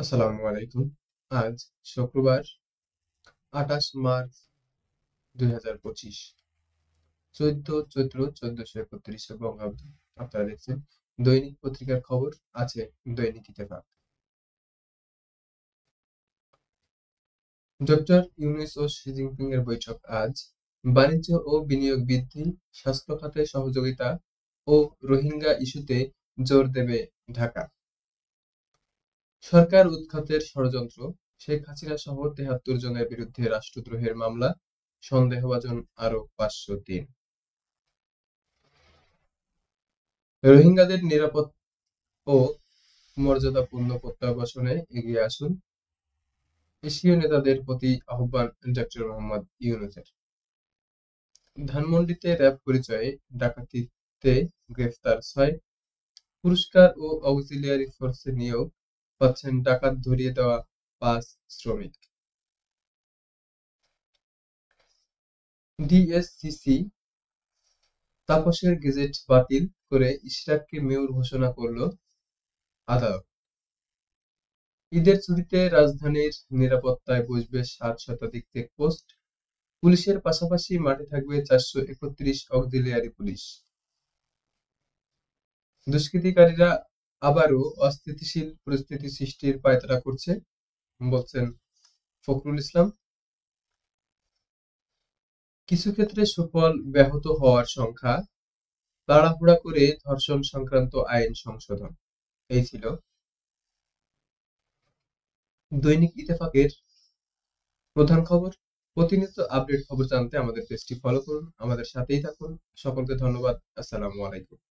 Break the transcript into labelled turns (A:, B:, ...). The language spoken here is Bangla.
A: আসসালামু আলাইকুম। আজ শুক্রবার ২৮ মার্চ ২০২৫, ১৪ চৈত্র ১৪৩১ বঙ্গাব্দ। আপনারা দেখছেন দৈনিক পত্রিকার খবর, আছে দৈনিক ইত্তেফাক। ডক্টর ইউনূস ও শি জিনপিং এর বৈঠক আজ। বাণিজ্য ও বিনিয়োগ বৃদ্ধি, স্বাস্থ্য খাতে সহযোগিতা ও রোহিঙ্গা ইস্যুতে জোর দেবে ঢাকা। সরকার উৎখাতের ষড়যন্ত্র, শেখ হাসিনা সহ ৭৩ জনের বিরুদ্ধে রাষ্ট্রদ্রোহের মামলা, সন্দেহভাজন আরও ৫০৩। রোহিঙ্গাদের নিরাপদ ও মর্যাদাপূর্ণ প্রত্যাবাসনে এগিয়ে আসুন, এশীয় নেতাদের প্রতি আহ্বান ডক্টর মোহাম্মদ ইউনূসের। ধানমন্ডিতে র্যাব পরিচয়ে ডাকাতিতে গ্রেফতার ৬, পুরস্কার ও অক্সিলিয়ারি ফোর্সে নিয়োগ পাচ্ছেন ডাকাত ধরিয়ে দেওয়া ৫ শ্রমিক। ডিএসসিসি তাপসের গেজেট বাতিল করে ইশরাককে মেয়র ঘোষণা করল আদালত। ঈদের ছুটিতে রাজধানীর নিরাপত্তায় বসবে ৭ শতাধিক চেকপোস্ট, পুলিশের পাশাপাশি মাঠে থাকবে ৪৩১ অক্সিলিয়ারি পুলিশ। দুষ্কৃতিকারীরা আবারও অস্থিতিশীল পরিস্থিতি সৃষ্টির পায়তারা করছে, বলছেন ফখরুল ইসলাম। কিছু ক্ষেত্রে সুফল ব্যাহত হওয়ার সংখ্যা, তাড়াহুড়া করে ধর্ষণ সংক্রান্ত আইন সংশোধন। এই ছিল দৈনিক ইত্তেফাকের প্রধান খবর। প্রতিনিয়ত আপডেট খবর জানতে আমাদের পেজটি ফলো করুন, আমাদের সাথেই থাকুন। সকলকে ধন্যবাদ। আসসালামু আলাইকুম।